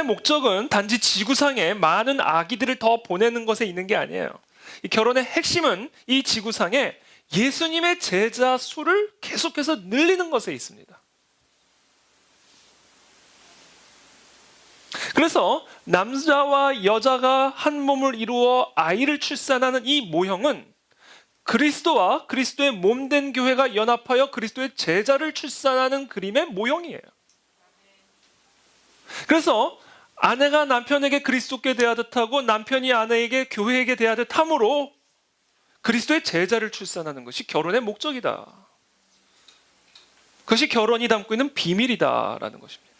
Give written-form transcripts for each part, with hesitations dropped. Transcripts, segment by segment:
결혼의 목적은 단지 지구상에 많은 아기들을 더 보내는 것에 있는 게 아니에요. 이 결혼의 핵심은 이 지구상에 예수님의 제자 수를 계속해서 늘리는 것에 있습니다. 그래서 남자와 여자가 한 몸을 이루어 아이를 출산하는 이 모형은 그리스도와 그리스도의 몸된 교회가 연합하여 그리스도의 제자를 출산하는 그림의 모형이에요. 그래서 아내가 남편에게 그리스도께 대하듯 하고 남편이 아내에게 교회에게 대하듯 함으로 그리스도의 제자를 출산하는 것이 결혼의 목적이다. 그것이 결혼이 담고 있는 비밀이다라는 것입니다.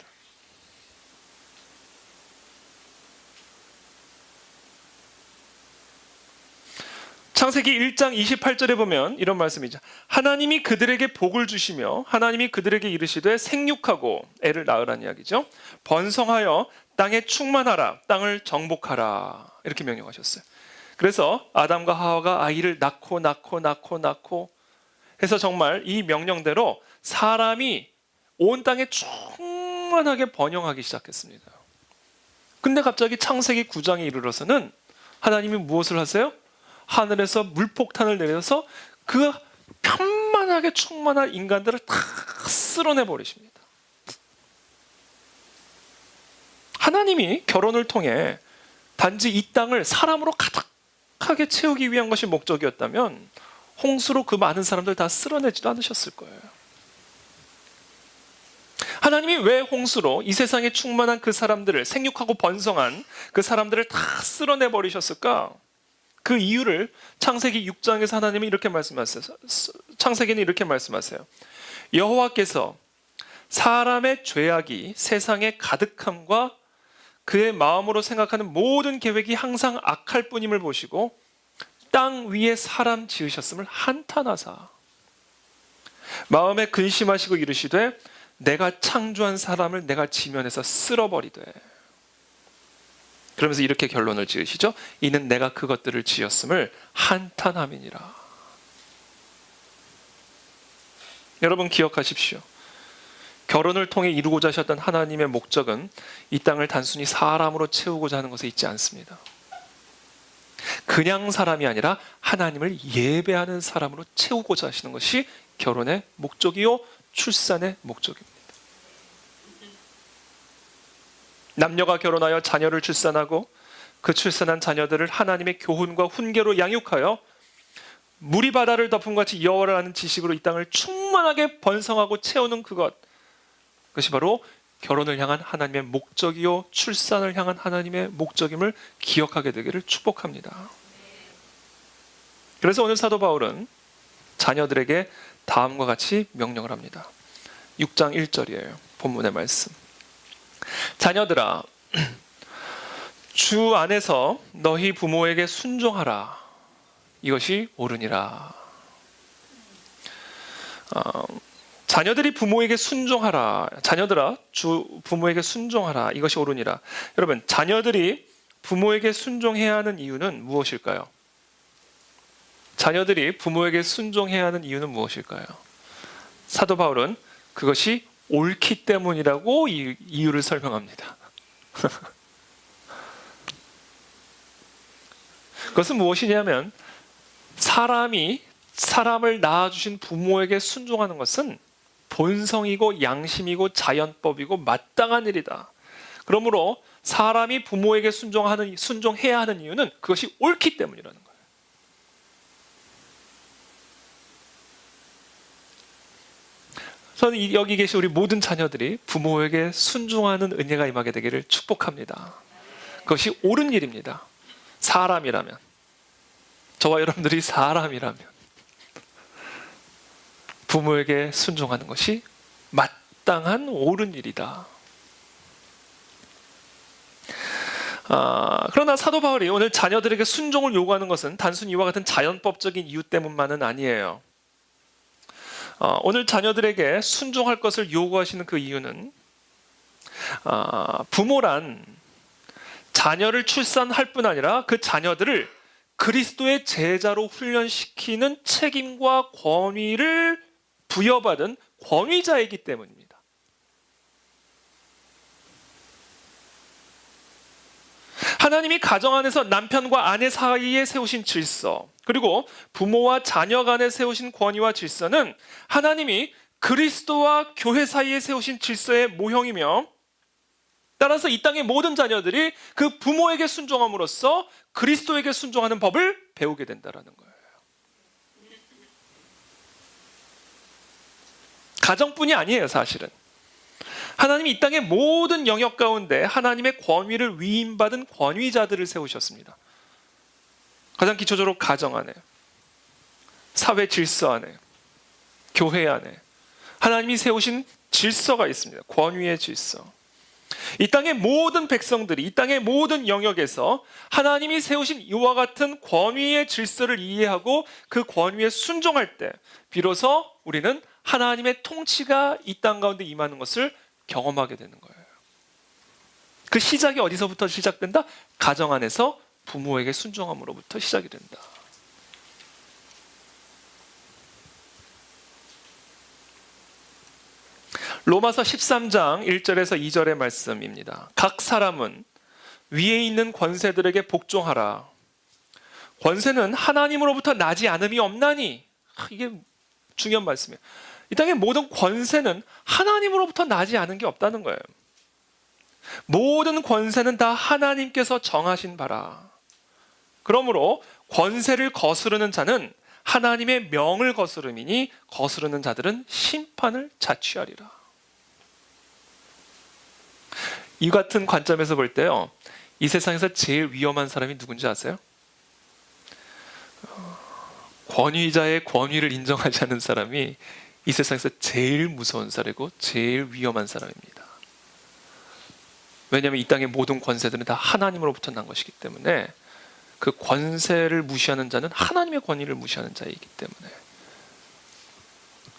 창세기 1장 28절에 보면 이런 말씀이죠. 하나님이 그들에게 복을 주시며 하나님이 그들에게 이르시되 생육하고 애를 낳으라는 이야기죠. 번성하여 땅에 충만하라, 땅을 정복하라 이렇게 명령하셨어요. 그래서 아담과 하와가 아이를 낳고 해서 정말 이 명령대로 사람이 온 땅에 충만하게 번영하기 시작했습니다. 근데 갑자기 창세기 9장에 이르러서는 하나님이 무엇을 하세요? 하늘에서 물폭탄을 내려서 그 편만하게 충만한 인간들을 다 쓸어내버리십니다. 하나님이 결혼을 통해 단지 이 땅을 사람으로 가득하게 채우기 위한 것이 목적이었다면 홍수로 그 많은 사람들 다 쓸어내지도 않으셨을 거예요. 하나님이 왜 홍수로 이 세상에 충만한 그 사람들을, 생육하고 번성한 그 사람들을 다 쓸어내버리셨을까? 그 이유를 창세기 6장에서 하나님이 이렇게 말씀하세요. 창세기는 이렇게 말씀하세요. 여호와께서 사람의 죄악이 세상에 가득함과 그의 마음으로 생각하는 모든 계획이 항상 악할 뿐임을 보시고 땅 위에 사람 지으셨음을 한탄하사 마음에 근심하시고 이르시되 내가 창조한 사람을 내가 지면에서 쓸어버리되, 그러면서 이렇게 결론을 지으시죠. 이는 내가 그것들을 지었음을 한탄함이니라. 여러분 기억하십시오. 결혼을 통해 이루고자 하셨던 하나님의 목적은 이 땅을 단순히 사람으로 채우고자 하는 것에 있지 않습니다. 그냥 사람이 아니라 하나님을 예배하는 사람으로 채우고자 하시는 것이 결혼의 목적이요 출산의 목적입니다. 남녀가 결혼하여 자녀를 출산하고 그 출산한 자녀들을 하나님의 교훈과 훈계로 양육하여 물이 바다를 덮은 같이 여호와를 아는 지식으로 이 땅을 충만하게 번성하고 채우는 그것이 바로 결혼을 향한 하나님의 목적이요 출산을 향한 하나님의 목적임을 기억하게 되기를 축복합니다. 그래서 오늘 사도 바울은 자녀들에게 다음과 같이 명령을 합니다. 6장 1절이에요. 본문의 말씀. 자녀들아, 주 안에서 너희 부모에게 순종하라. 이것이 옳으니라. 자녀들이 부모에게 순종하라. 자녀들아, 주 부모에게 순종하라. 이것이 옳으니라. 여러분, 자녀들이 부모에게 순종해야 하는 이유는 무엇일까요? 자녀들이 부모에게 순종해야 하는 이유는 무엇일까요? 사도 바울은 그것이 옳기 때문이라고 이유를 설명합니다. 그것은 무엇이냐면 사람이 사람을 낳아주신 부모에게 순종하는 것은 본성이고 양심이고 자연법이고 마땅한 일이다. 그러므로 사람이 부모에게 순종해야 하는 이유는 그것이 옳기 때문이라는 거예요. 저는 여기 계신 우리 모든 자녀들이 부모에게 순종하는 은혜가 임하게 되기를 축복합니다. 그것이 옳은 일입니다. 사람이라면, 저와 여러분들이 사람이라면 부모에게 순종하는 것이 마땅한 옳은 일이다. 그러나 사도 바울이 오늘 자녀들에게 순종을 요구하는 것은 단순히 이와 같은 자연법적인 이유 때문만은 아니에요. 오늘 자녀들에게 순종할 것을 요구하시는 그 이유는 부모란 자녀를 출산할 뿐 아니라 그 자녀들을 그리스도의 제자로 훈련시키는 책임과 권위를 부여받은 권위자이기 때문입니다. 하나님이 가정 안에서 남편과 아내 사이에 세우신 질서, 그리고 부모와 자녀 간에 세우신 권위와 질서는 하나님이 그리스도와 교회 사이에 세우신 질서의 모형이며, 따라서 이 땅의 모든 자녀들이 그 부모에게 순종함으로써 그리스도에게 순종하는 법을 배우게 된다는 거예요. 가정뿐이 아니에요, 사실은. 하나님이 이 땅의 모든 영역 가운데 하나님의 권위를 위임받은 권위자들을 세우셨습니다. 가장 기초적으로 가정 안에, 사회 질서 안에, 교회 안에 하나님이 세우신 질서가 있습니다. 권위의 질서. 이 땅의 모든 백성들이 이 땅의 모든 영역에서 하나님이 세우신 이와 같은 권위의 질서를 이해하고 그 권위에 순종할 때 비로소 우리는 하나님의 통치가 이 땅 가운데 임하는 것을 경험하게 되는 거예요. 그 시작이 어디서부터 시작된다? 가정 안에서 부모에게 순종함으로부터 시작이 된다. 로마서 13장 1절에서 2절의 말씀입니다. 각 사람은 위에 있는 권세들에게 복종하라. 권세는 하나님으로부터 나지 않음이 없나니. 이게 중요한 말씀이에요. 이 땅의 모든 권세는 하나님으로부터 나지 않은 게 없다는 거예요. 모든 권세는 다 하나님께서 정하신 바라. 그러므로 권세를 거스르는 자는 하나님의 명을 거스름이니 거스르는 자들은 심판을 자취하리라. 이 같은 관점에서 볼 때요, 이 세상에서 제일 위험한 사람이 누군지 아세요? 권위자의 권위를 인정하지 않는 사람이 이 세상에서 제일 무서운 사람이고 제일 위험한 사람입니다. 왜냐하면 이 땅의 모든 권세들은 다 하나님으로부터 난 것이기 때문에, 그 권세를 무시하는 자는 하나님의 권위를 무시하는 자이기 때문에,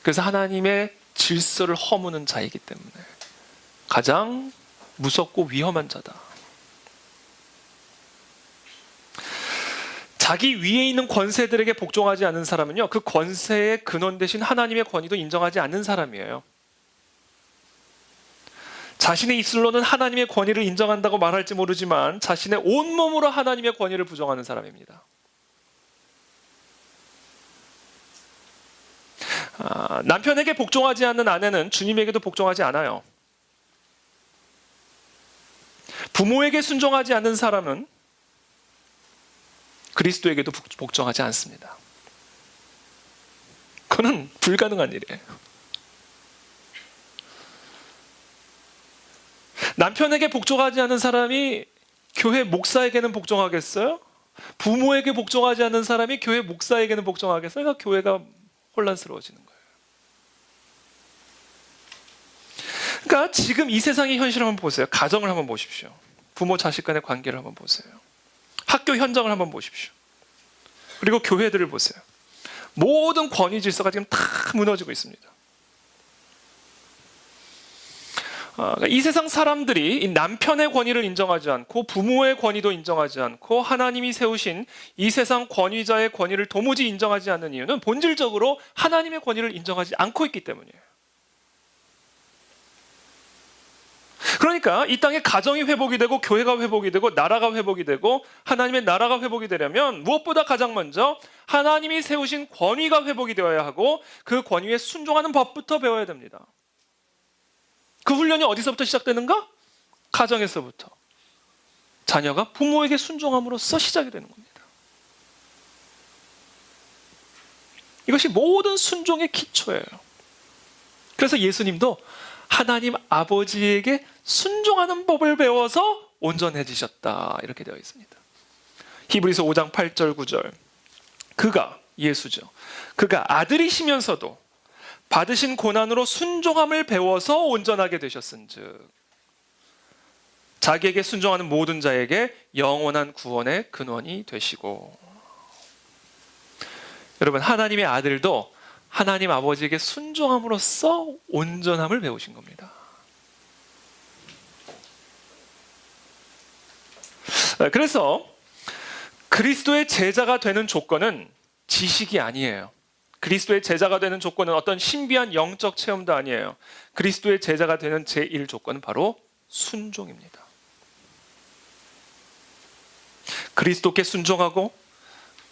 그래서 하나님의 질서를 허무는 자이기 때문에 가장 무섭고 위험한 자다. 자기 위에 있는 권세들에게 복종하지 않는 사람은요, 그 권세의 근원 대신 하나님의 권위도 인정하지 않는 사람이에요. 자신의 입술로는 하나님의 권위를 인정한다고 말할지 모르지만 자신의 온몸으로 하나님의 권위를 부정하는 사람입니다. 남편에게 복종하지 않는 아내는 주님에게도 복종하지 않아요. 부모에게 순종하지 않는 사람은 그리스도에게도 복종하지 않습니다. 그건 불가능한 일이에요. 남편에게 복종하지 않는 사람이 교회 목사에게는 복종하겠어요? 부모에게 복종하지 않는 사람이 교회 목사에게는 복종하겠어요? 그러니까 교회가 혼란스러워지는 거예요. 그러니까 지금 이 세상의 현실을 한번 보세요. 가정을 한번 보십시오. 부모 자식 간의 관계를 한번 보세요. 학교 현장을 한번 보십시오. 그리고 교회들을 보세요. 모든 권위 질서가 지금 다 무너지고 있습니다. 이 세상 사람들이 이 남편의 권위를 인정하지 않고 부모의 권위도 인정하지 않고 하나님이 세우신 이 세상 권위자의 권위를 도무지 인정하지 않는 이유는 본질적으로 하나님의 권위를 인정하지 않고 있기 때문이에요. 그러니까 이 땅에 가정이 회복이 되고 교회가 회복이 되고 나라가 회복이 되고 하나님의 나라가 회복이 되려면 무엇보다 가장 먼저 하나님이 세우신 권위가 회복이 되어야 하고 그 권위에 순종하는 법부터 배워야 됩니다. 그 훈련이 어디서부터 시작되는가? 가정에서부터. 자녀가 부모에게 순종함으로써 시작이 되는 겁니다. 이것이 모든 순종의 기초예요. 그래서 예수님도 하나님 아버지에게 순종하는 법을 배워서 온전해지셨다, 이렇게 되어 있습니다. 히브리서 5장 8절 9절. 그가, 예수죠, 그가 아들이시면서도 받으신 고난으로 순종함을 배워서 온전하게 되셨은즉 자기에게 순종하는 모든 자에게 영원한 구원의 근원이 되시고. 여러분, 하나님의 아들도 하나님 아버지에게 순종함으로써 온전함을 배우신 겁니다. 그래서 그리스도의 제자가 되는 조건은 지식이 아니에요. 그리스도의 제자가 되는 조건은 어떤 신비한 영적 체험도 아니에요. 그리스도의 제자가 되는 제1 조건은 바로 순종입니다. 그리스도께 순종하고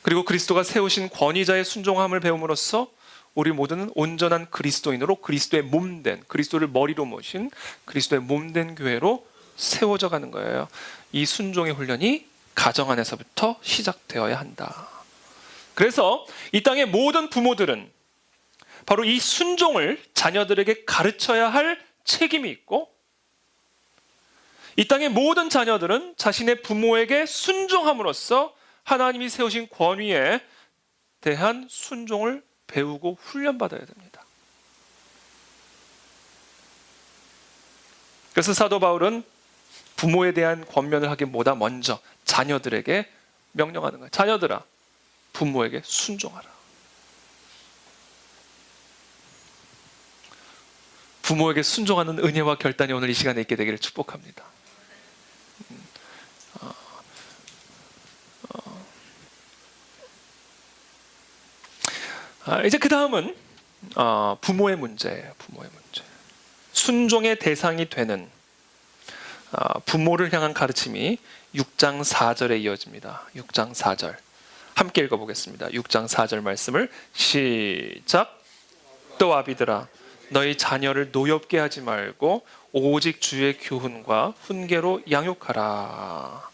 그리고 그리스도가 세우신 권위자의 순종함을 배움으로써 우리 모두는 온전한 그리스도인으로 그리스도의 몸된, 그리스도를 머리로 모신 그리스도의 몸된 교회로 세워져 가는 거예요. 이 순종의 훈련이 가정 안에서부터 시작되어야 한다. 그래서 이 땅의 모든 부모들은 바로 이 순종을 자녀들에게 가르쳐야 할 책임이 있고, 이 땅의 모든 자녀들은 자신의 부모에게 순종함으로써 하나님이 세우신 권위에 대한 순종을 배우고 훈련받아야 됩니다. 그래서 사도 바울은 부모에 대한 권면을 하기보다 먼저 자녀들에게 명령하는 거예요. 자녀들아, 부모에게 순종하라. 부모에게 순종하는 은혜와 결단이 오늘 이 시간에 있게 되기를 축복합니다. 이제 그 다음은 부모의 문제예요. 부모의 문제. 순종의 대상이 되는 부모를 향한 가르침이 6장 4절에 이어집니다. 6장 4절 함께 읽어보겠습니다. 6장 4절 말씀을 시작. 또 아비들아, 너희 자녀를 노엽게 하지 말고 오직 주의 교훈과 훈계로 양육하라.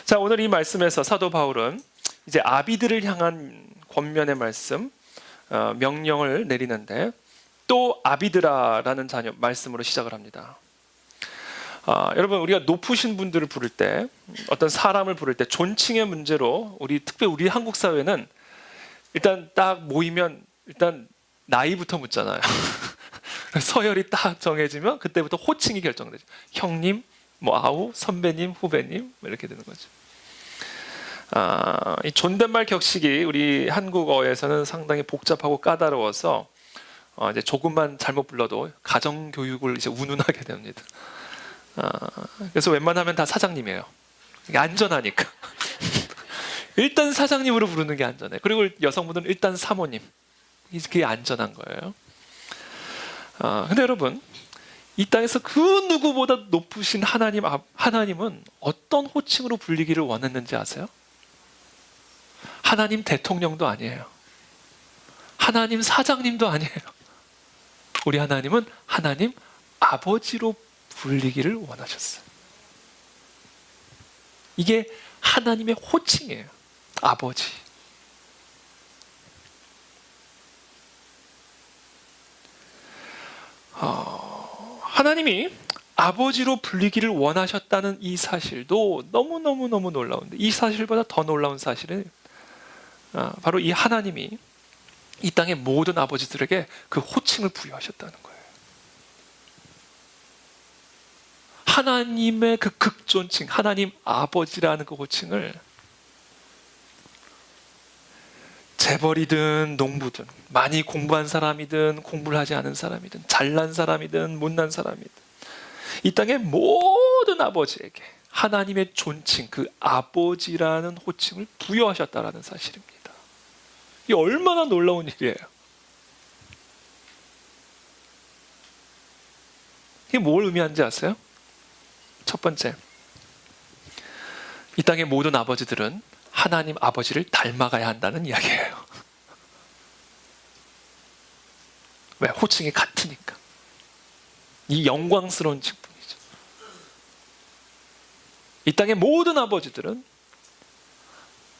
자, 오늘 이 말씀에서 사도 바울은 이제 아비들을 향한 권면의 말씀, 명령을 내리는데, 또 아비드라라는 자녀 말씀으로 시작을 합니다. 여러분, 우리가 높으신 분들을 부를 때, 어떤 사람을 부를 때 존칭의 문제로 특별히 우리 한국 사회는 일단 딱 모이면 일단 나이부터 묻잖아요. 서열이 딱 정해지면 그때부터 호칭이 결정되죠. 형님, 뭐 아우, 선배님, 후배님 이렇게 되는 거죠. 이 존댓말 격식이 우리 한국어에서는 상당히 복잡하고 까다로워서 이제 조금만 잘못 불러도 가정 교육을 이제 운운하게 됩니다. 그래서 웬만하면 다 사장님이에요. 이게 안전하니까. 일단 사장님으로 부르는 게 안전해. 그리고 여성분들은 일단 사모님. 이게 안전한 거예요. 근데 여러분, 이 땅에서 그 누구보다 높으신 하나님은 어떤 호칭으로 불리기를 원했는지 아세요? 하나님 대통령도 아니에요. 하나님 사장님도 아니에요. 우리 하나님은 하나님 아버지로 불리기를 원하셨어요. 이게 하나님의 호칭이에요. 아버지. 하나님이 아버지로 불리기를 원하셨다는 이 사실도 너무너무 놀라운데, 이 사실보다 더 놀라운 사실은 바로 이 하나님이 이 땅의 모든 아버지들에게 그 호칭을 부여하셨다는 거예요. 하나님의 그 극존칭, 하나님 아버지라는 그 호칭을 재벌이든 농부든, 많이 공부한 사람이든 공부를 하지 않은 사람이든, 잘난 사람이든 못난 사람이든, 이 땅의 모든 아버지에게 하나님의 존칭, 그 아버지라는 호칭을 부여하셨다라는 사실입니다. 이게 얼마나 놀라운 일이에요. 이게 뭘 의미하는지 아세요? 첫 번째, 이 땅의 모든 아버지들은 하나님 아버지를 닮아가야 한다는 이야기예요. 왜? 호칭이 같으니까. 이 영광스러운 직분이죠. 이 땅의 모든 아버지들은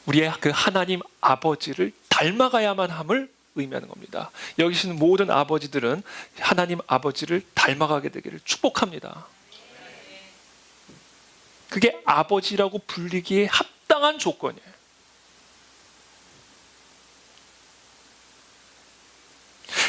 우리의 그 하나님 아버지를 닮아가야만 함을 의미하는 겁니다. 여기 계시는 모든 아버지들은 하나님 아버지를 닮아가게 되기를 축복합니다. 그게 아버지라고 불리기에 합당한 조건이에요.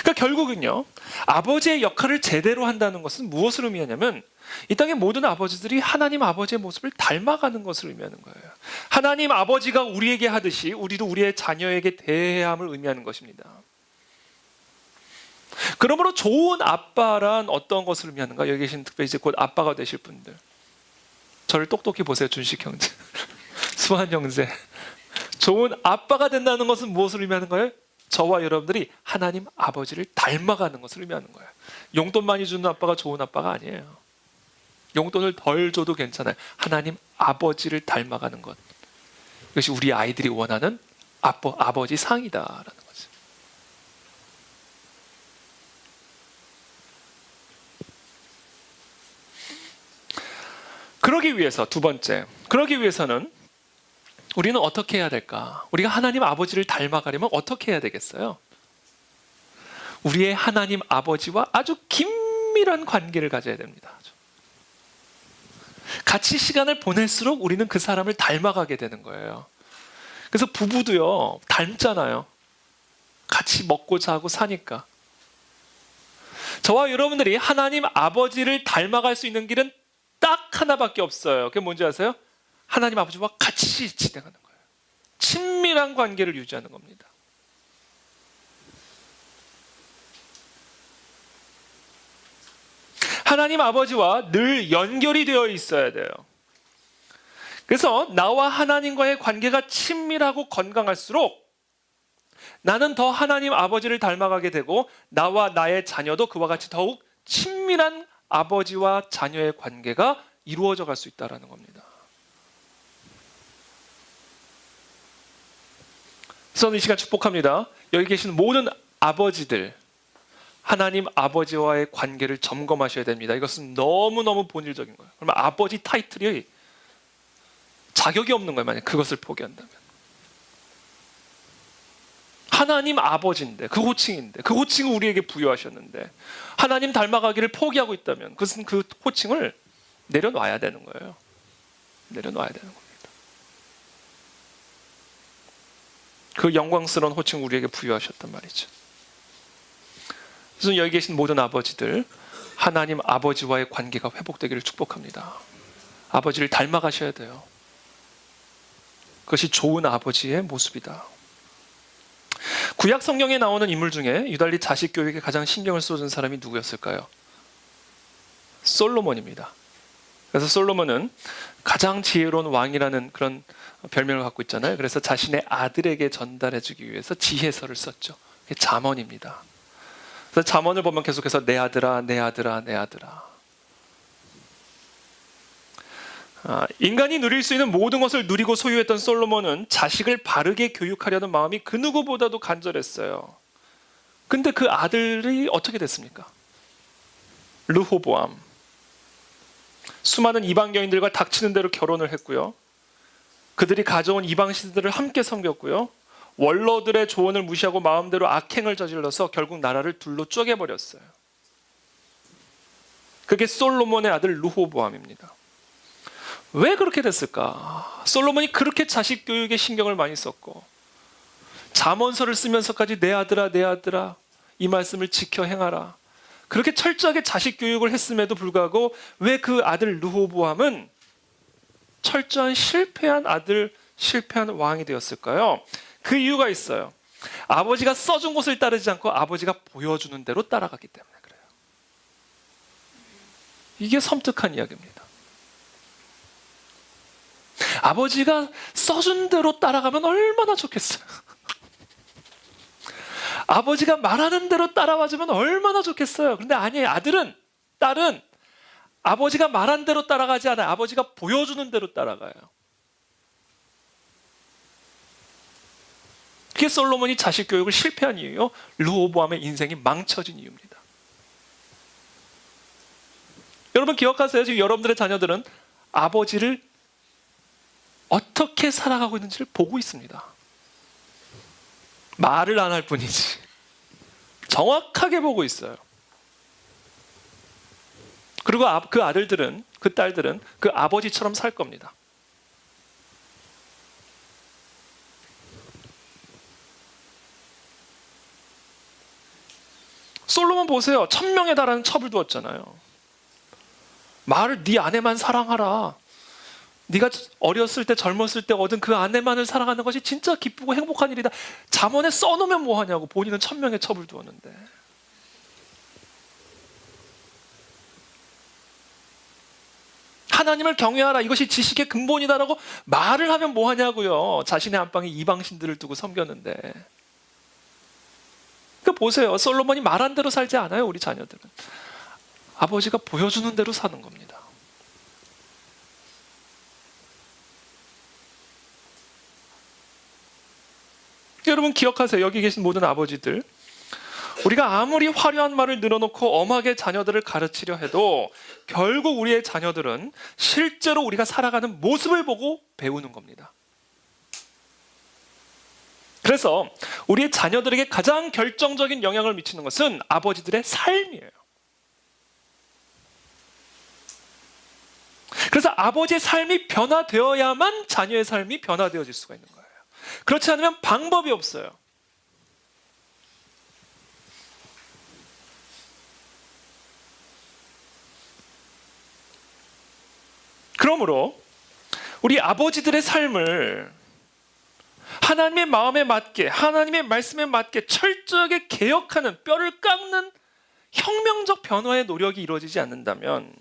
그러니까 결국은요, 아버지의 역할을 제대로 한다는 것은 무엇을 의미하냐면, 이 땅의 모든 아버지들이 하나님 아버지의 모습을 닮아가는 것을 의미하는 거예요. 하나님 아버지가 우리에게 하듯이 우리도 우리의 자녀에게 대해야 함을 의미하는 것입니다. 그러므로 좋은 아빠란 어떤 것을 의미하는가? 여기 계신 특별히 이제 곧 아빠가 되실 분들, 저를 똑똑히 보세요. 준식 형제, 수환 형제. 좋은 아빠가 된다는 것은 무엇을 의미하는 거예요? 저와 여러분들이 하나님 아버지를 닮아가는 것을 의미하는 거예요. 용돈 많이 주는 아빠가 좋은 아빠가 아니에요. 용돈을 덜 줘도 괜찮아요. 하나님 아버지를 닮아가는 것. 이것이 우리 아이들이 원하는 아버지 상이다라는 거죠. 그러기 위해서 두 번째, 그러기 위해서는 우리는 어떻게 해야 될까? 우리가 하나님 아버지를 닮아가려면 어떻게 해야 되겠어요? 우리의 하나님 아버지와 아주 긴밀한 관계를 가져야 됩니다. 같이 시간을 보낼수록 우리는 그 사람을 닮아가게 되는 거예요. 그래서 부부도요, 닮잖아요. 같이 먹고 자고 사니까. 저와 여러분들이 하나님 아버지를 닮아갈 수 있는 길은 딱 하나밖에 없어요. 그게 뭔지 아세요? 하나님 아버지와 같이 진행하는 거예요. 친밀한 관계를 유지하는 겁니다. 하나님 아버지와 늘 연결이 되어 있어야 돼요. 그래서 나와 하나님과의 관계가 친밀하고 건강할수록 나는 더 하나님 아버지를 닮아가게 되고 나와 나의 자녀도 그와 같이 더욱 친밀한 아버지와 자녀의 관계가 이루어져 갈 수 있다는 겁니다. 저는 이 시간 축복합니다. 여기 계신 모든 아버지들, 하나님 아버지와의 관계를 점검하셔야 됩니다. 이것은 너무너무 본질적인 거예요. 그러면 아버지 타이틀이 자격이 없는 거예요. 만약 그것을 포기한다면. 하나님 아버지인데, 그 호칭인데, 그 호칭을 우리에게 부여하셨는데 하나님 닮아가기를 포기하고 있다면 그것은 그 호칭을 내려놔야 되는 거예요. 내려놔야 되는 겁니다. 그 영광스러운 호칭을 우리에게 부여하셨단 말이죠. 그래서 여기 계신 모든 아버지들, 하나님 아버지와의 관계가 회복되기를 축복합니다. 아버지를 닮아가셔야 돼요. 그것이 좋은 아버지의 모습이다. 구약 성경에 나오는 인물 중에 유달리 자식 교육에 가장 신경을 쏟은 사람이 누구였을까요? 솔로몬입니다. 그래서 솔로몬은 가장 지혜로운 왕이라는 그런 별명을 갖고 있잖아요. 그래서 자신의 아들에게 전달해주기 위해서 지혜서를 썼죠. 그게 잠언입니다. 그래서 잠언을 보면 계속해서 내 아들아, 내 아들아, 내 아들아. 인간이 누릴 수 있는 모든 것을 누리고 소유했던 솔로몬은 자식을 바르게 교육하려는 마음이 그 누구보다도 간절했어요. 근데 그 아들이 어떻게 됐습니까? 르호보암. 수많은 이방 여인들과 닥치는 대로 결혼을 했고요. 그들이 가져온 이방 신들을 함께 섬겼고요. 원로들의 조언을 무시하고 마음대로 악행을 저질러서 결국 나라를 둘로 쪼개버렸어요. 그게 솔로몬의 아들 르호보암입니다. 왜 그렇게 됐을까? 솔로몬이 그렇게 자식 교육에 신경을 많이 썼고 잠언서를 쓰면서까지 내 아들아, 내 아들아, 이 말씀을 지켜 행하라. 그렇게 철저하게 자식 교육을 했음에도 불구하고 왜 그 아들 르호보암은 철저한 실패한 아들, 실패한 왕이 되었을까요? 그 이유가 있어요. 아버지가 써준 곳을 따르지 않고 아버지가 보여주는 대로 따라갔기 때문에 그래요. 이게 섬뜩한 이야기입니다. 아버지가 써준 대로 따라가면 얼마나 좋겠어요. 아버지가 말하는 대로 따라와주면 얼마나 좋겠어요. 그런데 아니에요. 아들은, 딸은 아버지가 말한 대로 따라가지 않아요. 아버지가 보여주는 대로 따라가요. 그게 솔로몬이 자식 교육을 실패한 이유예요. 르호보암의 인생이 망쳐진 이유입니다. 여러분 기억하세요. 지금 여러분들의 자녀들은 아버지를 어떻게 살아가고 있는지를 보고 있습니다. 말을 안 할 뿐이지 정확하게 보고 있어요. 그리고 그 아들들은, 그 딸들은 그 아버지처럼 살 겁니다. 솔로몬 보세요. 1000명에 달하는 첩을 두었잖아요. 말을 네 아내만 사랑하라. 네가 어렸을 때 젊었을 때 얻은 그 아내만을 사랑하는 것이 진짜 기쁘고 행복한 일이다. 잠언에 써놓으면 뭐하냐고. 본인은 1000명의 첩을 두었는데. 하나님을 경외하라. 이것이 지식의 근본이다라고 말을 하면 뭐하냐고요. 자신의 안방에 이방신들을 두고 섬겼는데. 그러니까 보세요. 솔로몬이 말한 대로 살지 않아요. 우리 자녀들은. 아버지가 보여주는 대로 사는 겁니다. 여러분 기억하세요. 여기 계신 모든 아버지들, 우리가 아무리 화려한 말을 늘어놓고 엄하게 자녀들을 가르치려 해도 결국 우리의 자녀들은 실제로 우리가 살아가는 모습을 보고 배우는 겁니다. 그래서 우리의 자녀들에게 가장 결정적인 영향을 미치는 것은 아버지들의 삶이에요. 그래서 아버지의 삶이 변화되어야만 자녀의 삶이 변화되어질 수가 있는 거예요. 그렇지 않으면 방법이 없어요. 그러므로 우리 아버지들의 삶을 하나님의 마음에 맞게, 하나님의 말씀에 맞게 철저하게 개혁하는, 뼈를 깎는 혁명적 변화의 노력이 이루어지지 않는다면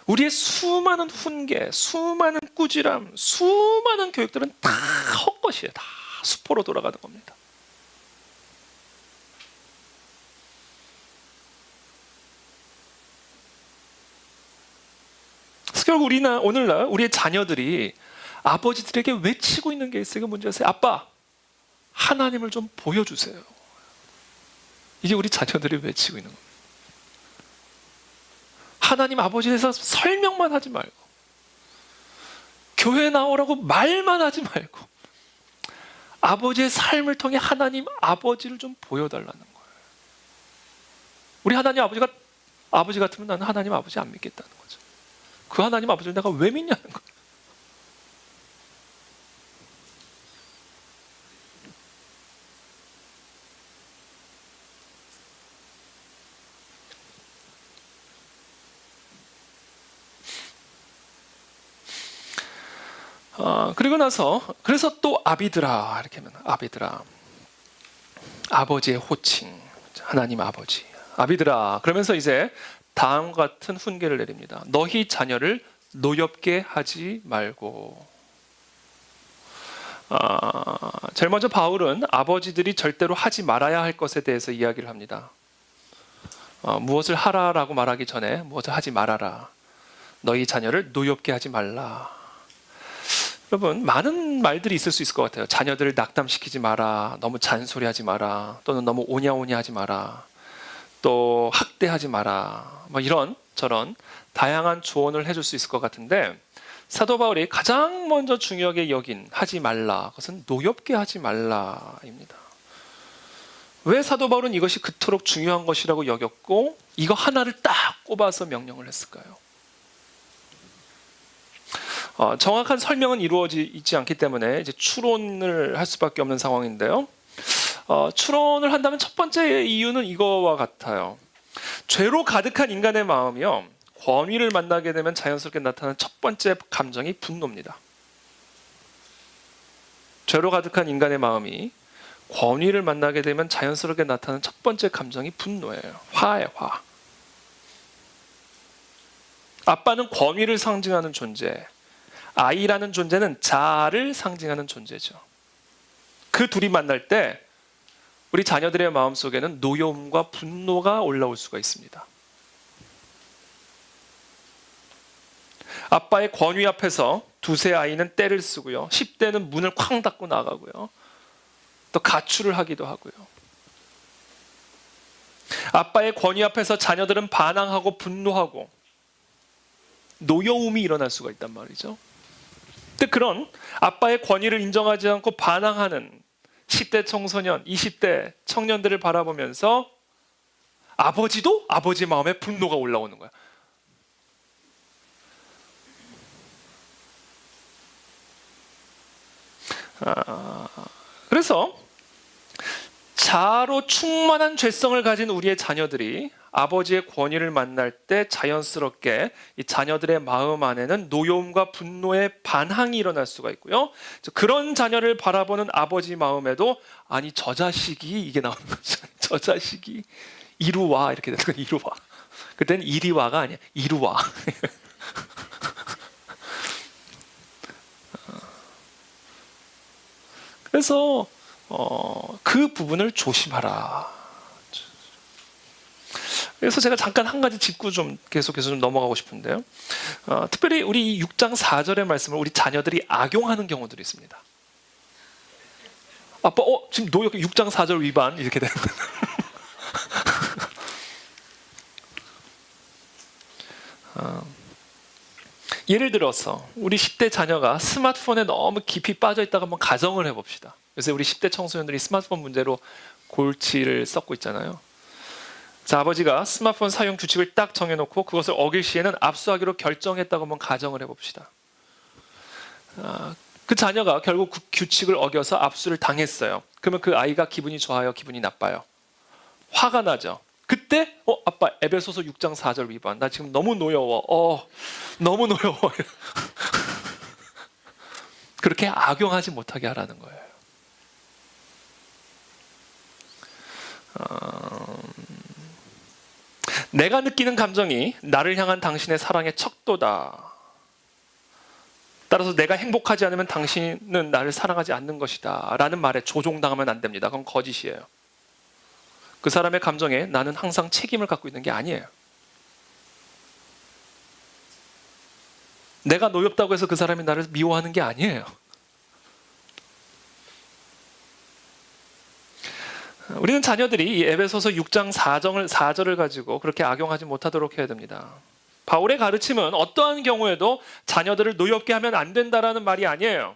우리의 수많은 훈계, 수많은 꾸지람, 수많은 교육들은 다 헛것이에요. 다 수포로 돌아가는 겁니다. 그래서 결국 오늘날 우리의 자녀들이 아버지들에게 외치고 있는 게 있어요. 이게 뭔지 아세요? 아빠, 하나님을 좀 보여주세요. 이게 우리 자녀들이 외치고 있는 겁니다. 하나님 아버지에 대해서 설명만 하지 말고, 교회 나오라고 말만 하지 말고, 아버지의 삶을 통해 하나님 아버지를 좀 보여달라는 거예요. 우리 하나님 아버지 같으면 나는 하나님 아버지 안 믿겠다는 거죠. 그 하나님 아버지를 내가 왜 믿냐는 거예요. 그리고 나서 그래서 또 아비들아, 이렇게 하면 아비들아, 아버지의 호칭, 하나님 아버지, 아비들아, 그러면서 이제 다음과 같은 훈계를 내립니다. 너희 자녀를 노엽게 하지 말고. 제일 먼저 바울은 아버지들이 절대로 하지 말아야 할 것에 대해서 이야기를 합니다. 무엇을 하라라고 말하기 전에 무엇을 하지 말아라. 너희 자녀를 노엽게 하지 말라. 여러분, 많은 말들이 있을 수 있을 것 같아요. 자녀들을 낙담시키지 마라, 너무 잔소리하지 마라, 또는 너무 오냐오냐 하지 마라, 또 학대하지 마라, 뭐 이런 저런 다양한 조언을 해줄 수 있을 것 같은데, 사도 바울이 가장 먼저 중요하게 여긴 하지 말라, 그것은 노엽게 하지 말라입니다. 왜 사도 바울은 이것이 그토록 중요한 것이라고 여겼고 이거 하나를 딱 꼽아서 명령을 했을까요? 정확한 설명은 이루어지지 않기 때문에 이제 추론을 할 수밖에 없는 상황인데요. 추론을 한다면 첫 번째 이유는 이거와 같아요. 죄로 가득한 인간의 마음이요, 권위를 만나게 되면 자연스럽게 나타나는 첫 번째 감정이 분노입니다. 죄로 가득한 인간의 마음이 권위를 만나게 되면 자연스럽게 나타나는 첫 번째 감정이 분노예요. 화예요, 화. 아빠는 권위를 상징하는 존재, 아이라는 존재는 자아를 상징하는 존재죠. 그 둘이 만날 때 우리 자녀들의 마음속에는 노여움과 분노가 올라올 수가 있습니다. 아빠의 권위 앞에서 두세 아이는 떼를 쓰고요, 10대는 문을 쾅 닫고 나가고요, 또 가출을 하기도 하고요. 아빠의 권위 앞에서 자녀들은 반항하고 분노하고 노여움이 일어날 수가 있단 말이죠. 근데 그런 아빠의 권위를 인정하지 않고 반항하는 10대 청소년, 20대 청년들을 바라보면서 아버지도 아버지 마음에 분노가 올라오는 거야. 그래서 자아로 충만한 죄성을 가진 우리의 자녀들이 아버지의 권위를 만날 때 자연스럽게 이 자녀들의 마음 안에는 노여움과 분노의 반항이 일어날 수가 있고요. 그런 자녀를 바라보는 아버지 마음에도 아니 저 자식이, 이게 나오는 거죠. 저 자식이 이리 와, 이렇게 되는 거예요. 이리 와. 그때는 이리 와가 아니야. 이리 와. 그래서 그 부분을 조심하라. 그래서 제가 잠깐 한 가지 짚고 좀 계속해서 좀 넘어가고 싶은데요. 특별히 우리 6장 4절의 말씀을 우리 자녀들이 악용하는 경우들이 있습니다. 아빠 지금 노역 6장 4절 위반 이렇게 되는 거예요. 예를 들어서 우리 10대 자녀가 스마트폰에 너무 깊이 빠져 있다가 한번 가정을 해봅시다. 요새 우리 10대 청소년들이 스마트폰 문제로 골치를 썩고 있잖아요. 자, 아버지가 스마트폰 사용 규칙을 딱 정해놓고 그것을 어길 시에는 압수하기로 결정했다고 한번 가정을 해봅시다. 그 자녀가 결국 그 규칙을 어겨서 압수를 당했어요. 그러면 그 아이가 기분이 좋아요? 기분이 나빠요? 화가 나죠. 그때 아빠 에베소서 6장 4절 위반. 나 지금 너무 노여워. 너무 노여워. 그렇게 악용하지 못하게 하라는 거예요. 내가 느끼는 감정이 나를 향한 당신의 사랑의 척도다. 따라서 내가 행복하지 않으면 당신은 나를 사랑하지 않는 것이다 라는 말에 조종당하면 안 됩니다. 그건 거짓이에요. 그 사람의 감정에 나는 항상 책임을 갖고 있는 게 아니에요. 내가 노엽다고 해서 그 사람이 나를 미워하는 게 아니에요. 우리는 자녀들이 이 에베소서 6장 4절을 가지고 그렇게 악용하지 못하도록 해야 됩니다. 바울의 가르침은 어떠한 경우에도 자녀들을 노엽게 하면 안 된다라는 말이 아니에요.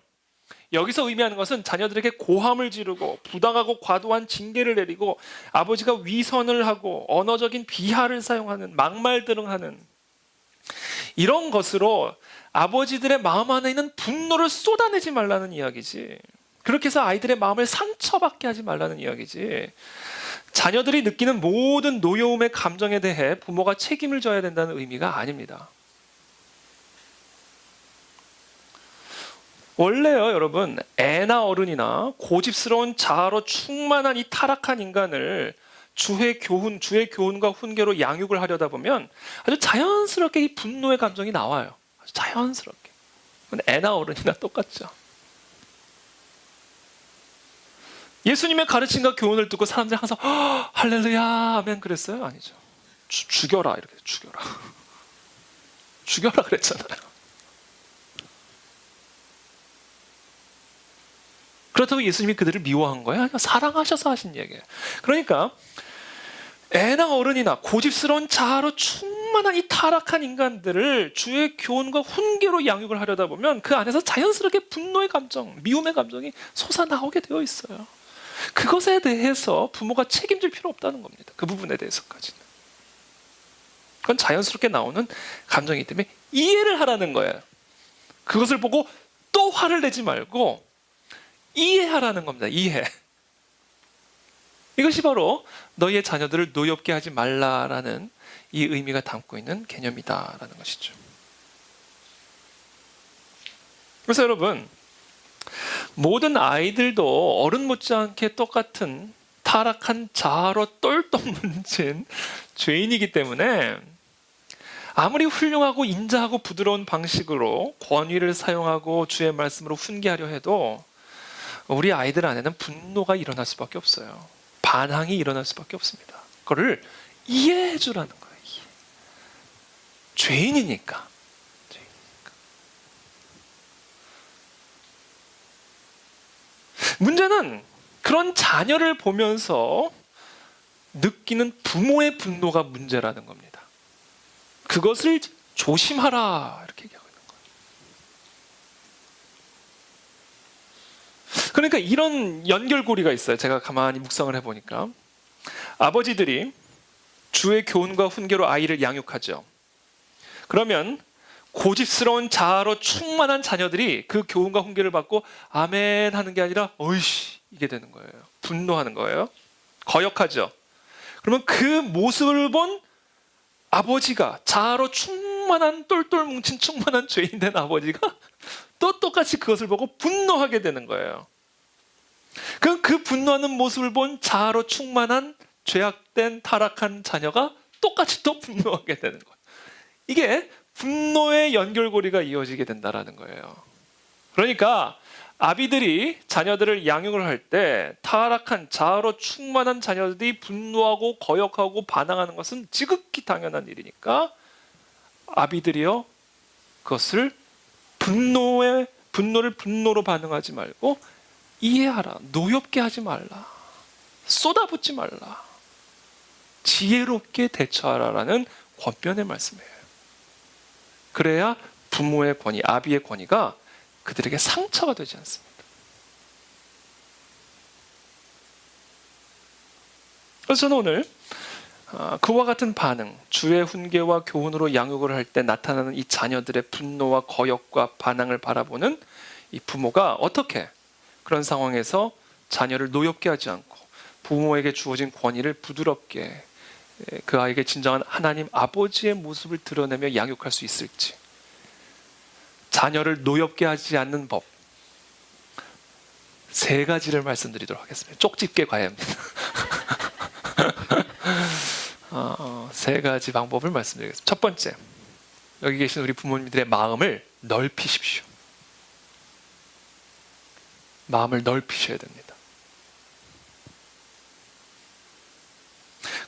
여기서 의미하는 것은 자녀들에게 고함을 지르고 부당하고 과도한 징계를 내리고 아버지가 위선을 하고 언어적인 비하를 사용하는 막말들을 하는 이런 것으로 아버지들의 마음 안에 있는 분노를 쏟아내지 말라는 이야기지. 그렇게 해서 아이들의 마음을 상처받게 하지 말라는 이야기지. 자녀들이 느끼는 모든 노여움의 감정에 대해 부모가 책임을 져야 된다는 의미가 아닙니다. 원래요, 여러분, 애나 어른이나 고집스러운 자아로 충만한 이 타락한 인간을 주의 교훈과 훈계로 양육을 하려다 보면 아주 자연스럽게 이 분노의 감정이 나와요. 아주 자연스럽게. 애나 어른이나 똑같죠. 예수님의 가르침과 교훈을 듣고 사람들이 항상 할렐루야 아멘 그랬어요? 아니죠. 죽여라 이렇게 죽여라. 죽여라 그랬잖아요. 그렇다고 예수님이 그들을 미워한 거예요? 아니요. 사랑하셔서 하신 얘기예요. 그러니까 애나 어른이나 고집스러운 자아로 충만한 이 타락한 인간들을 주의 교훈과 훈계로 양육을 하려다 보면 그 안에서 자연스럽게 분노의 감정, 미움의 감정이 솟아나오게 되어 있어요. 그것에 대해서 부모가 책임질 필요 없다는 겁니다. 그 부분에 대해서까지는. 그건 자연스럽게 나오는 감정이기 때문에 이해를 하라는 거예요. 그것을 보고 또 화를 내지 말고 이해하라는 겁니다. 이해. 이것이 바로 너희의 자녀들을 노엽게 하지 말라라는 이 의미가 담고 있는 개념이다라는 것이죠. 그래서 여러분, 모든 아이들도 어른 못지않게 똑같은 타락한 자아로 똘똘 뭉친 죄인이기 때문에 아무리 훌륭하고 인자하고 부드러운 방식으로 권위를 사용하고 주의 말씀으로 훈계하려 해도 우리 아이들 안에는 분노가 일어날 수밖에 없어요. 반항이 일어날 수밖에 없습니다. 그거를 이해해 주라는 거예요. 죄인이니까. 문제는 그런 자녀를 보면서 느끼는 부모의 분노가 문제라는 겁니다. 그것을 조심하라 이렇게 얘기하고 있는 거예요. 그러니까 이런 연결고리가 있어요. 제가 가만히 묵상을 해보니까 아버지들이 주의 교훈과 훈계로 아이를 양육하죠. 그러면 고집스러운 자아로 충만한 자녀들이 그 교훈과 훈계를 받고 아멘 하는 게 아니라 어이씨 이게 되는 거예요. 분노하는 거예요. 거역하죠. 그러면 그 모습을 본 아버지가 자아로 충만한 똘똘 뭉친 충만한 죄인 된 아버지가 또 똑같이 그것을 보고 분노하게 되는 거예요. 그럼 그 분노하는 모습을 본 자아로 충만한 죄악된 타락한 자녀가 똑같이 또 분노하게 되는 거예요. 이게 분노의 연결고리가 이어지게 된다는 거예요. 그러니까 아비들이 자녀들을 양육을 할 때 타락한 자아로 충만한 자녀들이 분노하고 거역하고 반항하는 것은 지극히 당연한 일이니까 아비들이요 그것을 분노를 분노로 반응하지 말고 이해하라. 노엽게 하지 말라. 쏟아붓지 말라. 지혜롭게 대처하라라는 권면의 말씀이에요. 그래야 부모의 권위, 아비의 권위가 그들에게 상처가 되지 않습니다. 그래서 저는 오늘 그와 같은 반응, 주의 훈계와 교훈으로 양육을 할 때 나타나는 이 자녀들의 분노와 거역과 반항을 바라보는 이 부모가 어떻게 그런 상황에서 자녀를 노엽게 하지 않고 부모에게 주어진 권위를 부드럽게 그 아이에게 진정한 하나님 아버지의 모습을 드러내며 양육할 수 있을지, 자녀를 노엽게 하지 않는 법 3가지를 말씀드리도록 하겠습니다. 쪽집게 가야 합니다. 3가지 방법을 말씀드리겠습니다. 첫 번째, 여기 계신 우리 부모님들의 마음을 넓히십시오. 마음을 넓히셔야 됩니다.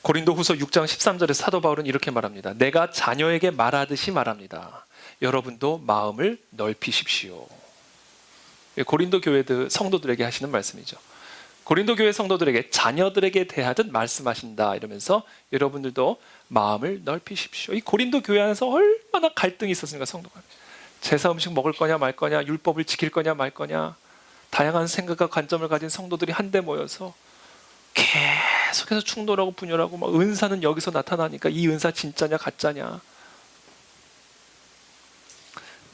고린도후서 6장 13절에 사도 바울은 이렇게 말합니다. 내가 자녀에게 말하듯이 말합니다. 여러분도 마음을 넓히십시오. 고린도 교회 성도들에게 하시는 말씀이죠. 고린도 교회 성도들에게 자녀들에게 대하듯 말씀하신다 이러면서 여러분들도 마음을 넓히십시오. 이 고린도 교회 안에서 얼마나 갈등이 있었습니까, 성도가. 제사 음식 먹을 거냐 말 거냐, 율법을 지킬 거냐 말 거냐, 다양한 생각과 관점을 가진 성도들이 한데 모여서 계속해서 충돌하고 분열하고, 막 은사는 여기서 나타나니까 이 은사 진짜냐 가짜냐.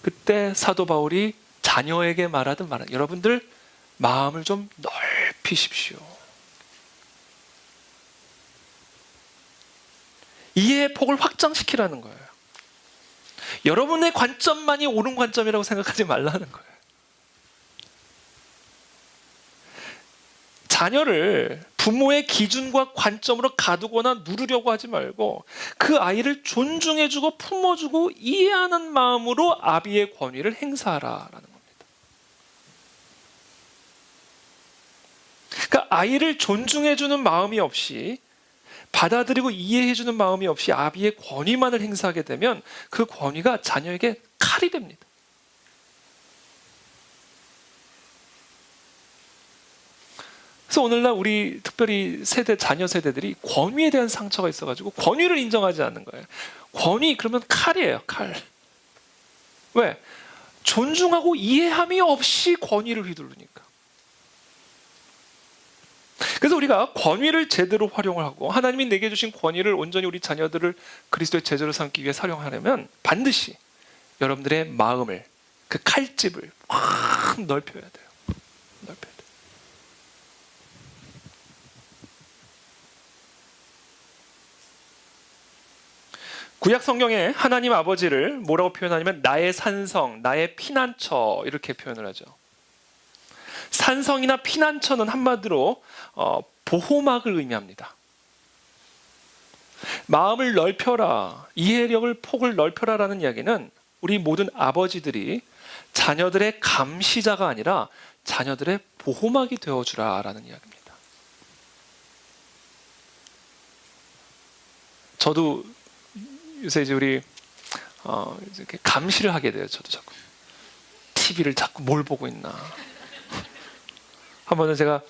그때 사도 바울이 자녀에게 말하든 여러분들 마음을 좀 넓히십시오. 이해의 폭을 확장시키라는 거예요. 여러분의 관점만이 옳은 관점이라고 생각하지 말라는 거예요. 자녀를 부모의 기준과 관점으로 가두거나 누르려고 하지 말고 그 아이를 존중해주고 품어주고 이해하는 마음으로 아비의 권위를 행사하라라는 겁니다. 그러니까 아이를 존중해주는 마음이 없이, 받아들이고 이해해주는 마음이 없이 아비의 권위만을 행사하게 되면 그 권위가 자녀에게 칼이 됩니다. 그래서 오늘날 우리 특별히 자녀 세대들이 권위에 대한 상처가 있어가지고 권위를 인정하지 않는 거예요. 권위 그러면 칼이에요, 칼. 왜? 존중하고 이해함이 없이 권위를 휘두르니까. 그래서 우리가 권위를 제대로 활용을 하고 하나님이 내게 주신 권위를 온전히 우리 자녀들을 그리스도의 제자로 삼기 위해 사용하려면 반드시 여러분들의 마음을, 그 칼집을 확 넓혀야 돼요. 넓혀야 돼요. 구약 성경에 하나님 아버지를 뭐라고 표현하냐면 나의 산성, 나의 피난처 이렇게 표현을 하죠. 산성이나 피난처는 한마디로 보호막을 의미합니다. 마음을 넓혀라, 이해력을 폭을 넓혀라라는 이야기는 우리 모든 아버지들이 자녀들의 감시자가 아니라 자녀들의 보호막이 되어주라라는 이야기입니다. 저도 요새 이제 우리 이렇게 감시를 하게 돼요. 저도 자꾸 TV를 자꾸 뭘 보고 있나. 한 번은 제가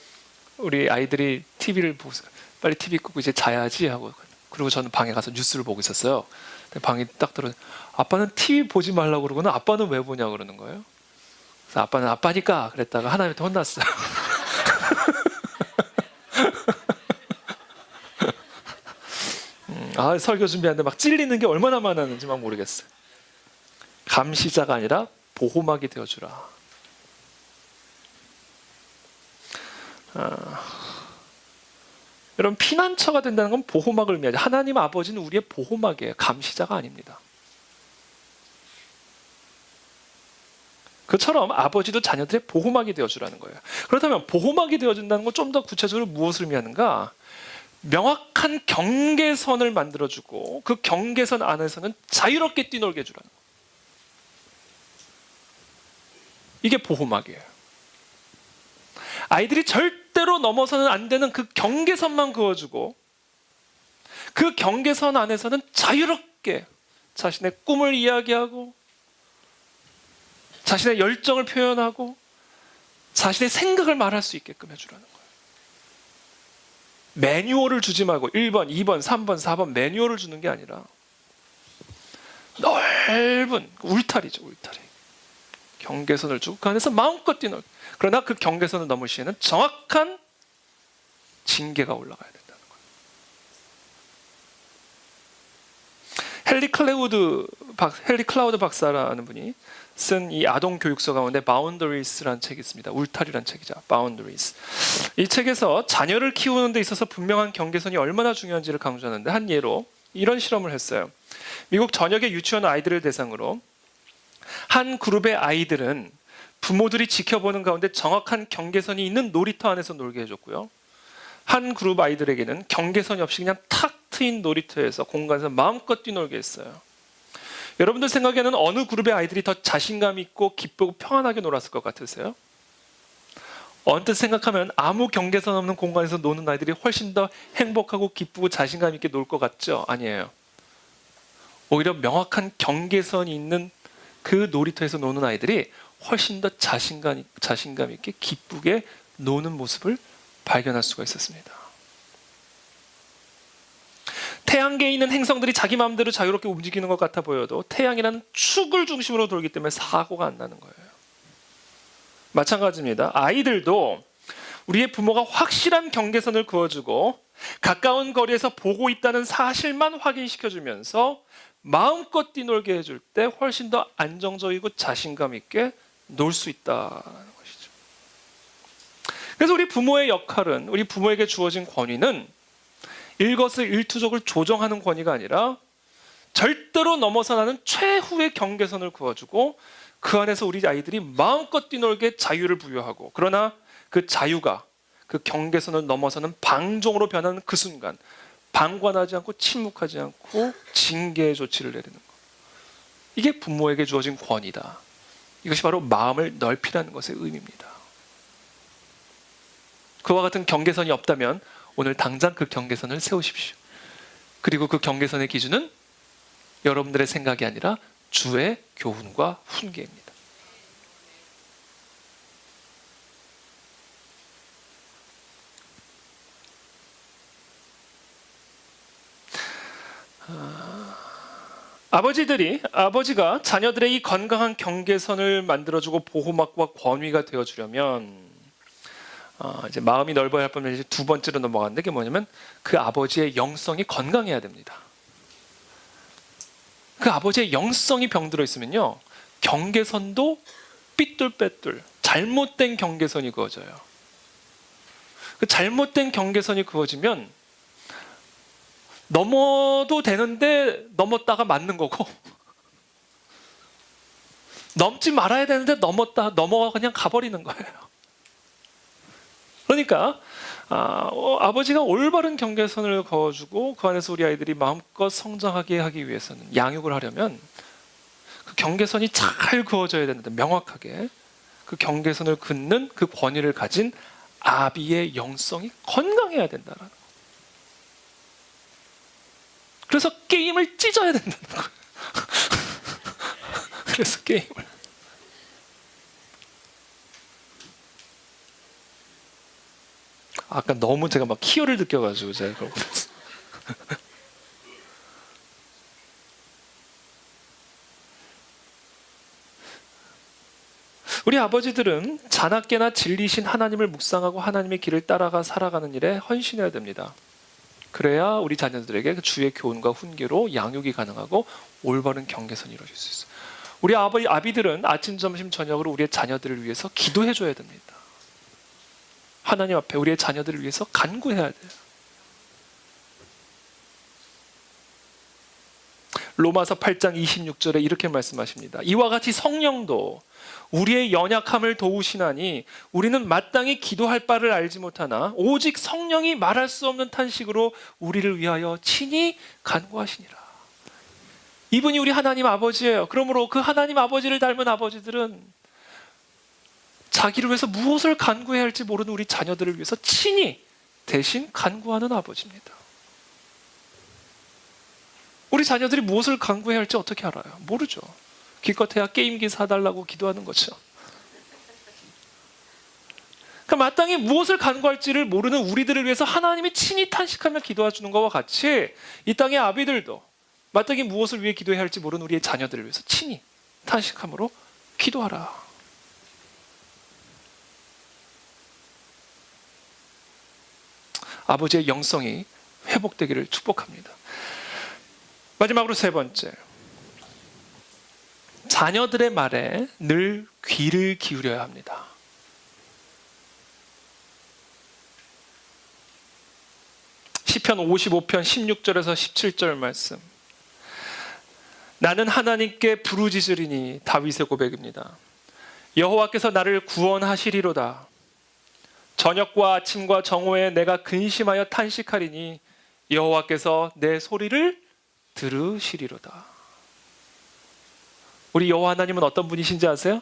우리 아이들이 TV를 보고 빨리 TV 끄고 이제 자야지 하고, 그리고 저는 방에 가서 뉴스를 보고 있었어요. 방에 딱 들어, 아빠는 TV 보지 말라고 그러고는 아빠는 왜 보냐고 그러는 거예요. 그래서 아빠는 아빠니까 그랬다가 하나님한테 혼났어요. 설교 준비하는데 막 찔리는 게 얼마나 많았는지 막 모르겠어요. 감시자가 아니라 보호막이 되어주라. 여러분, 피난처가 된다는 건 보호막을 의미하죠. 하나님 아버지는 우리의 보호막이에요. 감시자가 아닙니다. 그처럼 아버지도 자녀들의 보호막이 되어주라는 거예요. 그렇다면 보호막이 되어준다는 건 좀 더 구체적으로 무엇을 의미하는가? 명확한 경계선을 만들어주고 그 경계선 안에서는 자유롭게 뛰놀게 해주라는 거예요. 이게 보호막이에요. 아이들이 절대로 넘어서는 안 되는 그 경계선만 그어주고 그 경계선 안에서는 자유롭게 자신의 꿈을 이야기하고 자신의 열정을 표현하고 자신의 생각을 말할 수 있게끔 해주라는 거예요. 매뉴얼을 주지 말고 1번, 2번, 3번, 4번 매뉴얼을 주는 게 아니라 넓은 울타리죠. 울타리. 경계선을 주고 그 안에서 마음껏 뛰놀. 그러나 그 경계선을 넘을 시에는 정확한 징계가 올라가야 된다는 거예요. 헨리 클라우드 박사라는 분이 쓴 이 아동 교육서 가운데 Boundaries라는 책이 있습니다. 울타리라는 책이죠. Boundaries. 이 책에서 자녀를 키우는 데 있어서 분명한 경계선이 얼마나 중요한지를 강조하는데 한 예로 이런 실험을 했어요. 미국 전역의 유치원 아이들을 대상으로 한 그룹의 아이들은 부모들이 지켜보는 가운데 정확한 경계선이 있는 놀이터 안에서 놀게 해줬고요. 한 그룹 아이들에게는 경계선이 없이 그냥 탁 트인 놀이터에서 공간에서 마음껏 뛰놀게 했어요. 여러분들 생각에는 어느 그룹의 아이들이 더 자신감 있고 기쁘고 평안하게 놀았을 것 같으세요? 언뜻 생각하면 아무 경계선 없는 공간에서 노는 아이들이 훨씬 더 행복하고 기쁘고 자신감 있게 놀 것 같죠? 아니에요. 오히려 명확한 경계선이 있는 그 놀이터에서 노는 아이들이 훨씬 더 자신감 있게 기쁘게 노는 모습을 발견할 수가 있었습니다. 태양계에 있는 행성들이 자기 마음대로 자유롭게 움직이는 것 같아 보여도 태양이라는 축을 중심으로 돌기 때문에 사고가 안 나는 거예요. 마찬가지입니다. 아이들도 우리의 부모가 확실한 경계선을 그어주고 가까운 거리에서 보고 있다는 사실만 확인시켜주면서 마음껏 뛰놀게 해줄 때 훨씬 더 안정적이고 자신감 있게 놀 수 있다는 것이죠. 그래서 우리 부모의 역할은, 우리 부모에게 주어진 권위는 일거수일투족을 조정하는 권위가 아니라 절대로 넘어서는 않은 최후의 경계선을 그어주고 그 안에서 우리 아이들이 마음껏 뛰놀게 자유를 부여하고, 그러나 그 자유가 그 경계선을 넘어서는 방종으로 변하는 그 순간 방관하지 않고 침묵하지 않고 징계의 조치를 내리는 것. 이게 부모에게 주어진 권위다. 이것이 바로 마음을 넓히라는 것의 의미입니다. 그와 같은 경계선이 없다면 오늘 당장 그 경계선을 세우십시오. 그리고 그 경계선의 기준은 여러분들의 생각이 아니라 주의 교훈과 훈계입니다. 아버지가 자녀들의 이 건강한 경계선을 만들어주고 보호막과 권위가 되어주려면 이제 마음이 넓어야 할 뿐만 아니라 두 번째로 넘어갔는데, 그게 뭐냐면 그 아버지의 영성이 건강해야 됩니다. 그 아버지의 영성이 병들어 있으면요, 경계선도 삐뚤빼뚤 잘못된 경계선이 그어져요. 그 잘못된 경계선이 그어지면 넘어도 되는데 넘었다가 맞는 거고 넘지 말아야 되는데 넘어가 그냥 가버리는 거예요. 그러니까 아버지가 올바른 경계선을 그어주고 그 안에서 우리 아이들이 마음껏 성장하게 하기 위해서는, 양육을 하려면 그 경계선이 잘 그어져야 되는데, 명확하게 그 경계선을 긋는 그 권위를 가진 아비의 영성이 건강해야 된다는 거예요. 그래서 게임을 찢어야 된다는 거예요. 그래서 게임을. 아까 너무 제가 막 희열을 느껴가지고 제가 그런 거 했어요. 우리 아버지들은 자나깨나 진리신 하나님을 묵상하고 하나님의 길을 따라가 살아가는 일에 헌신해야 됩니다. 그래야 우리 자녀들에게 주의 교훈과 훈계로 양육이 가능하고 올바른 경계선이 이루어질 수 있어요. 우리 아비들은 아침, 점심, 저녁으로 우리의 자녀들을 위해서 기도해줘야 됩니다. 하나님 앞에 우리의 자녀들을 위해서 간구해야 돼요. 로마서 8장 26절에 이렇게 말씀하십니다. 이와 같이 성령도 우리의 연약함을 도우시나니 우리는 마땅히 기도할 바를 알지 못하나 오직 성령이 말할 수 없는 탄식으로 우리를 위하여 친히 간구하시니라. 이분이 우리 하나님 아버지예요. 그러므로 그 하나님 아버지를 닮은 아버지들은 자기를 위해서 무엇을 간구해야 할지 모르는 우리 자녀들을 위해서 친히 대신 간구하는 아버지입니다. 우리 자녀들이 무엇을 간구해야 할지 어떻게 알아요? 모르죠. 기껏해야 게임기 사달라고 기도하는 거죠. 그러니까 마땅히 무엇을 간구할지를 모르는 우리들을 위해서 하나님이 친히 탄식하며 기도해주는 것과 같이 이 땅의 아비들도 마땅히 무엇을 위해 기도해야 할지 모르는 우리의 자녀들을 위해서 친히 탄식함으로 기도하라. 아버지의 영성이 회복되기를 축복합니다. 마지막으로 세 번째, 자녀들의 말에 늘 귀를 기울여야 합니다. 시편 55편 16절에서 17절 말씀. 나는 하나님께 부르짖으리니, 다윗의 고백입니다. 여호와께서 나를 구원하시리로다. 저녁과 아침과 정오에 내가 근심하여 탄식하리니 여호와께서 내 소리를 들으시리로다. 우리 여호와 하나님은 어떤 분이신지 아세요?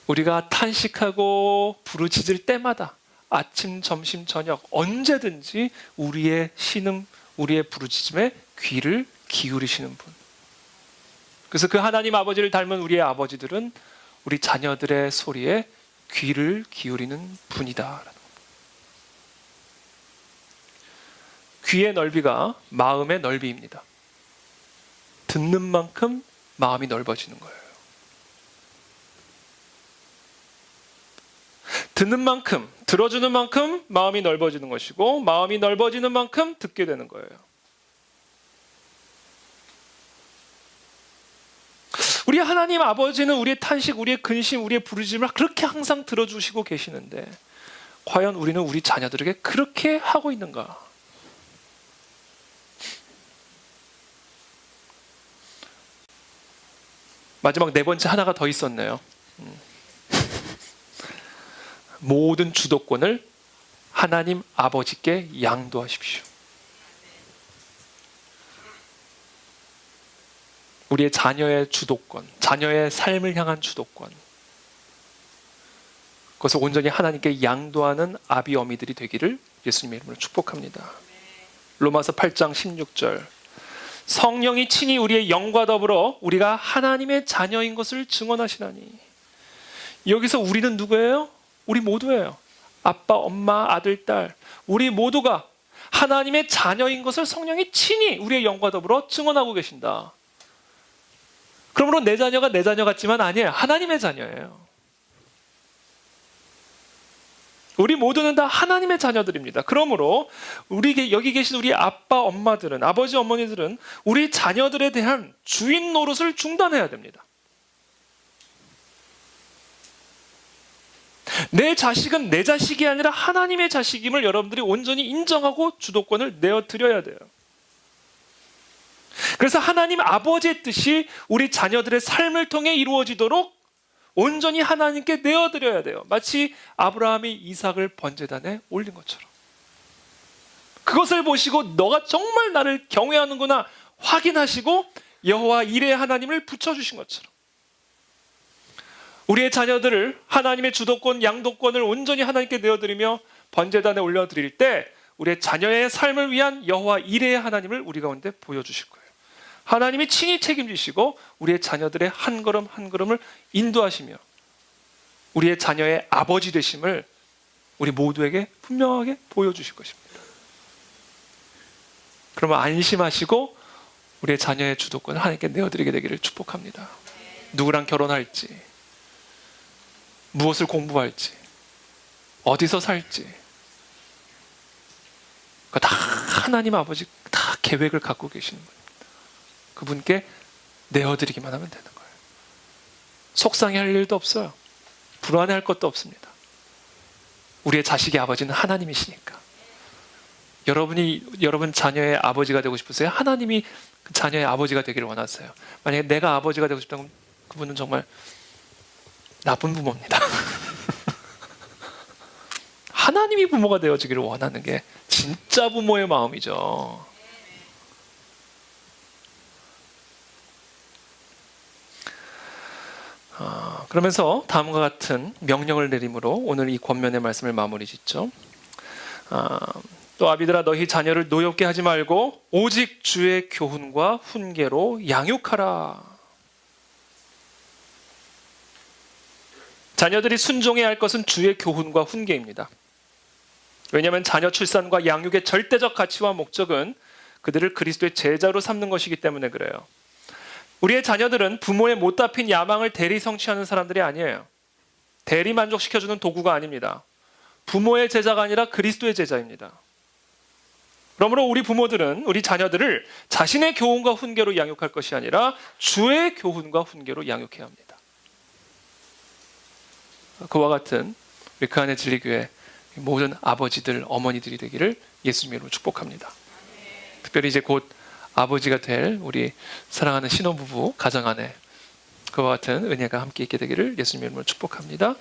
우리가 탄식하고 부르짖을 때마다 아침, 점심, 저녁 언제든지 우리의 신음, 우리의 부르짖음에 귀를 기울이시는 분. 그래서 그 하나님 아버지를 닮은 우리의 아버지들은 우리 자녀들의 소리에 귀를 기울이는 분이다. 귀의 넓이가 마음의 넓이입니다. 듣는 만큼 마음이 넓어지는 거예요. 듣는 만큼, 들어주는 만큼 마음이 넓어지는 것이고, 마음이 넓어지는 만큼 듣게 되는 거예요. 우리 하나님 아버지는 우리의 탄식, 우리의 근심, 우리의 부르짖음을 그렇게 항상 들어주시고 계시는데 과연 우리는 우리 자녀들에게 그렇게 하고 있는가? 마지막 네 번째 하나가 더 있었네요. 모든 주도권을 하나님 아버지께 양도하십시오. 우리의 자녀의 주도권, 자녀의 삶을 향한 주도권, 그것을 온전히 하나님께 양도하는 아비 어미들이 되기를 예수님의 이름으로 축복합니다. 로마서 8장 16절. 성령이 친히 우리의 영과 더불어 우리가 하나님의 자녀인 것을 증언하시나니. 여기서 우리는 누구예요? 우리 모두예요. 아빠, 엄마, 아들, 딸, 우리 모두가 하나님의 자녀인 것을 성령이 친히 우리의 영과 더불어 증언하고 계신다. 그러므로 내 자녀가 내 자녀 같지만 아니에요. 하나님의 자녀예요. 우리 모두는 다 하나님의 자녀들입니다. 그러므로 여기 계신 우리 아빠, 엄마들은, 아버지, 어머니들은 우리 자녀들에 대한 주인 노릇을 중단해야 됩니다. 내 자식은 내 자식이 아니라 하나님의 자식임을 여러분들이 온전히 인정하고 주도권을 내어드려야 돼요. 그래서 하나님 아버지의 뜻이 우리 자녀들의 삶을 통해 이루어지도록 온전히 하나님께 내어드려야 돼요. 마치 아브라함이 이삭을 번제단에 올린 것처럼. 그것을 보시고 너가 정말 나를 경외하는구나 확인하시고 여호와 이레 하나님을 붙여주신 것처럼 우리의 자녀들을 하나님의 주도권, 양도권을 온전히 하나님께 내어드리며 번제단에 올려드릴 때 우리의 자녀의 삶을 위한 여호와 이레의 하나님을 우리 가운데 보여주실 거예요. 하나님이 친히 책임지시고 우리의 자녀들의 한 걸음 한 걸음을 인도하시며 우리의 자녀의 아버지 되심을 우리 모두에게 분명하게 보여주실 것입니다. 그러면 안심하시고 우리의 자녀의 주도권을 하나님께 내어드리게 되기를 축복합니다. 누구랑 결혼할지, 무엇을 공부할지, 어디서 살지, 다 하나님 아버지 다 계획을 갖고 계시는 거예요. 그분께 내어드리기만 하면 되는 거예요. 속상해할 일도 없어요. 불안해할 것도 없습니다. 우리의 자식의 아버지는 하나님이시니까. 여러분 자녀의 아버지가 되고 싶으세요? 하나님이 그 자녀의 아버지가 되기를 원하세요. 만약에 내가 아버지가 되고 싶다면 그분은 정말 나쁜 부모입니다. 하나님이 부모가 되어지기를 원하는 게 진짜 부모의 마음이죠. 그러면서 다음과 같은 명령을 내림으로 오늘 이 권면의 말씀을 마무리 짓죠. 또 아비들아 너희 자녀를 노엽게 하지 말고 오직 주의 교훈과 훈계로 양육하라. 자녀들이 순종해야 할 것은 주의 교훈과 훈계입니다. 왜냐하면 자녀 출산과 양육의 절대적 가치와 목적은 그들을 그리스도의 제자로 삼는 것이기 때문에 그래요. 우리의 자녀들은 부모의 못 답힌 야망을 대리 성취하는 사람들이 아니에요. 대리 만족시켜주는 도구가 아닙니다. 부모의 제자가 아니라 그리스도의 제자입니다. 그러므로 우리 부모들은 우리 자녀들을 자신의 교훈과 훈계로 양육할 것이 아니라 주의 교훈과 훈계로 양육해야 합니다. 그와 같은 우리 그 안의 진리교회 모든 아버지들, 어머니들이 되기를 예수님의 이름으로 축복합니다. 특별히 이제 곧 아버지가 될 우리 사랑하는 신혼부부 가정 안에 그와 같은 은혜가 함께 있게 되기를 예수님의 이름으로 축복합니다.